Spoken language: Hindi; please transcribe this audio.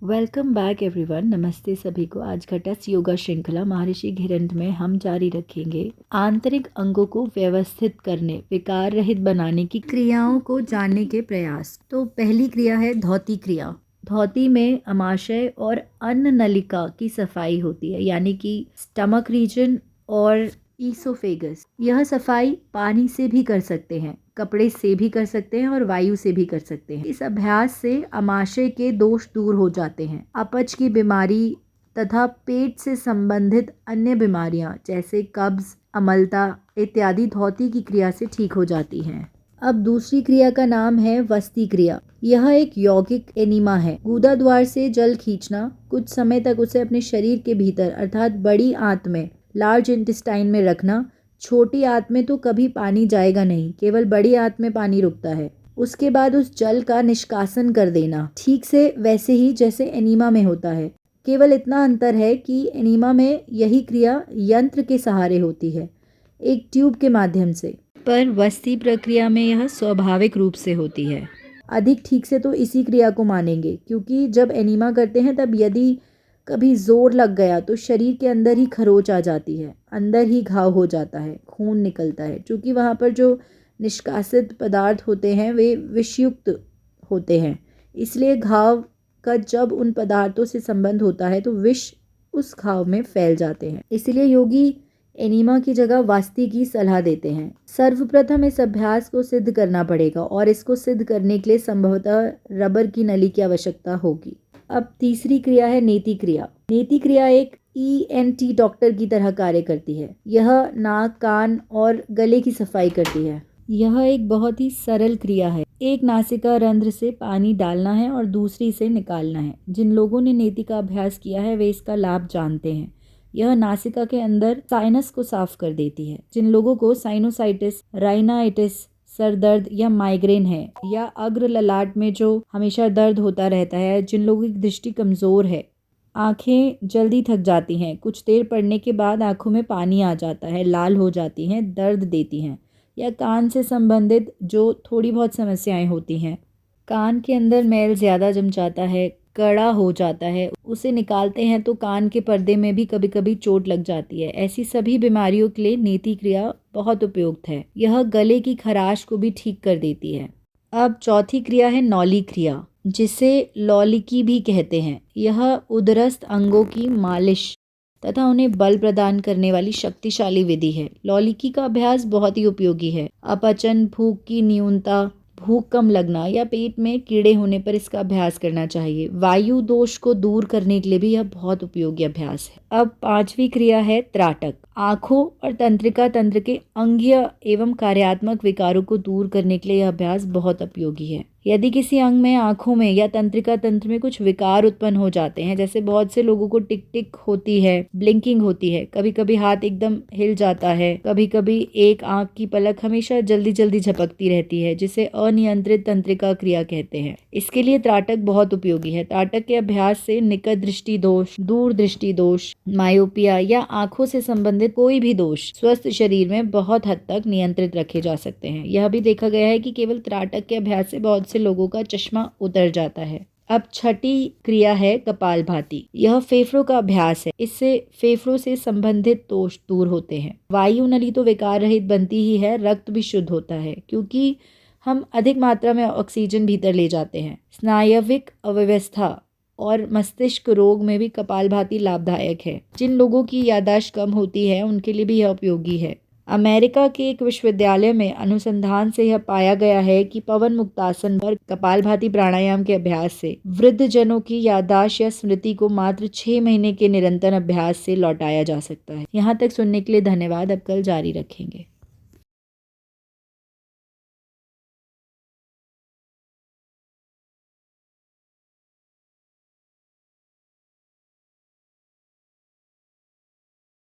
Welcome back everyone. नमस्ते सभी को। आज का टेस्ट योगा श्रृंखला महर्षि घिरंद में हम जारी रखेंगे। आंतरिक अंगों को व्यवस्थित करने, विकार रहित बनाने की क्रियाओं को जानने के प्रयास। तो पहली क्रिया है धौती क्रिया। धौती में अमाशय और अन्न नलिका की सफाई होती है, यानी कि स्टमक रीजन और ईसोफेगस। यह सफाई पानी से भी कर सकते हैं, कपड़े से भी कर सकते हैं और वायु से भी कर सकते हैं। इस अभ्यास से अमाशय के दोष दूर हो जाते हैं। अपच की बीमारी तथा पेट से संबंधित अन्य बीमारियां जैसे कब्ज, अम्लता इत्यादि धौती की क्रिया से ठीक हो जाती हैं। अब दूसरी क्रिया का नाम है वस्ती क्रिया। यह एक यौगिक एनिमा है। गुदा द्वार से जल खींचना, कुछ समय तक उसे अपने शरीर के भीतर अर्थात बड़ी आंत में, लार्ज इंटेस्टाइन में रखना। छोटी आंत में तो कभी पानी जाएगा नहीं, केवल बड़ी आंत में पानी रुकता है। उसके बाद उस जल का निष्कासन कर देना, ठीक से वैसे ही जैसे एनीमा में होता है। केवल इतना अंतर है कि एनीमा में यही क्रिया यंत्र के सहारे होती है, एक ट्यूब के माध्यम से, पर वस्ती प्रक्रिया में यह स्वाभाविक रूप से होती है। अधिक ठीक से तो इसी क्रिया को मानेंगे, क्योंकि जब एनीमा करते हैं तब यदि कभी जोर लग गया तो शरीर के अंदर ही खरोच आ जाती है, अंदर ही घाव हो जाता है, खून निकलता है, क्योंकि वहाँ पर जो निष्कासित पदार्थ होते हैं वे विषयुक्त होते हैं। इसलिए घाव का जब उन पदार्थों से संबंध होता है तो विष उस घाव में फैल जाते हैं। इसलिए योगी एनीमा की जगह वास्ती की सलाह देते हैं। सर्वप्रथम इस अभ्यास को सिद्ध करना पड़ेगा और इसको सिद्ध करने के लिए संभवतः रबर की नली की आवश्यकता होगी। अब तीसरी क्रिया है नेति क्रिया। नेति क्रिया एक ENT डॉक्टर की तरह कार्य करती है। यह नाक, कान और गले की सफाई करती है। यह एक बहुत ही सरल क्रिया है। एक नासिका रंध्र से पानी डालना है और दूसरी से निकालना है। जिन लोगों ने नेति का अभ्यास किया है वे इसका लाभ जानते हैं। यह नासिका के अंदर साइनस को साफ कर देती है। जिन लोगों को साइनोसाइटिस, राइनाइटिस, सर दर्द या माइग्रेन है, या अग्र ललाट में जो हमेशा दर्द होता रहता है, जिन लोगों की दृष्टि कमज़ोर है, आंखें जल्दी थक जाती हैं, कुछ देर पढ़ने के बाद आंखों में पानी आ जाता है, लाल हो जाती हैं, दर्द देती हैं, या कान से संबंधित जो थोड़ी बहुत समस्याएं होती हैं, कान के अंदर मैल ज़्यादा जम जाता है, कड़ा हो जाता है, उसे निकालते हैं तो कान के पर्दे में भी कभी कभी चोट लग जाती है। ऐसी सभी बीमारियों के लिए नेति क्रिया बहुत उपयुक्त है। यह गले की खराश को भी ठीक कर देती है। अब चौथी क्रिया है नौली क्रिया, जिसे लौलिकी भी कहते हैं। यह उदरस्थ अंगों की मालिश तथा उन्हें बल प्रदान करने वाली शक्तिशाली विधि है। लौलिकी का अभ्यास बहुत ही उपयोगी है। अपचन, भूख की न्यूनता, भूख कम लगना या पेट में कीड़े होने पर इसका अभ्यास करना चाहिए। वायु दोष को दूर करने के लिए भी यह बहुत उपयोगी अभ्यास है। अब पांचवी क्रिया है त्राटक। आँखों और तंत्रिका तंत्र के अंगीय एवं कार्यात्मक विकारों को दूर करने के लिए यह अभ्यास बहुत उपयोगी है। यदि किसी अंग में, आँखों में या तंत्रिका तंत्र में कुछ विकार उत्पन्न हो जाते हैं, जैसे बहुत से लोगों को टिक टिक होती है, ब्लिंकिंग होती है, कभी कभी हाथ एकदम हिल जाता है, कभी कभी एक आँख की पलक हमेशा जल्दी जल्दी झपकती रहती है, जिसे अनियंत्रित तंत्रिका क्रिया कहते हैं। इसके लिए त्राटक बहुत उपयोगी है। त्राटक के अभ्यास से निकट दृष्टि दोष, दूर दृष्टि दोष, मायोपिया या आंखों से संबंधित कोई भी दोष स्वस्थ शरीर में बहुत हद तक नियंत्रित रखे जा सकते हैं। यह भी देखा गया है कि केवल त्राटक के अभ्यास से बहुत से लोगों का चश्मा उतर जाता है। अब छठी क्रिया है कपालभाति। यह फेफड़ों का अभ्यास है। इससे फेफड़ों से संबंधित दोष दूर होते हैं। वायु नली तो विकार रहित बनती ही है, रक्त भी शुद्ध होता है, क्योंकि हम अधिक मात्रा में ऑक्सीजन भीतर ले जाते हैं। स्नायविक अव्यवस्था और मस्तिष्क रोग में भी कपालभाति लाभदायक है। जिन लोगों की याददाश्त कम होती है उनके लिए भी यह उपयोगी है। अमेरिका के एक विश्वविद्यालय में अनुसंधान से यह पाया गया है कि पवन मुक्तासन और कपालभाति प्राणायाम के अभ्यास से वृद्ध जनों की याददाश्त या स्मृति को मात्र 6 महीने के निरंतर अभ्यास से लौटाया जा सकता है। यहाँ तक सुनने के लिए धन्यवाद। अब कल जारी रखेंगे।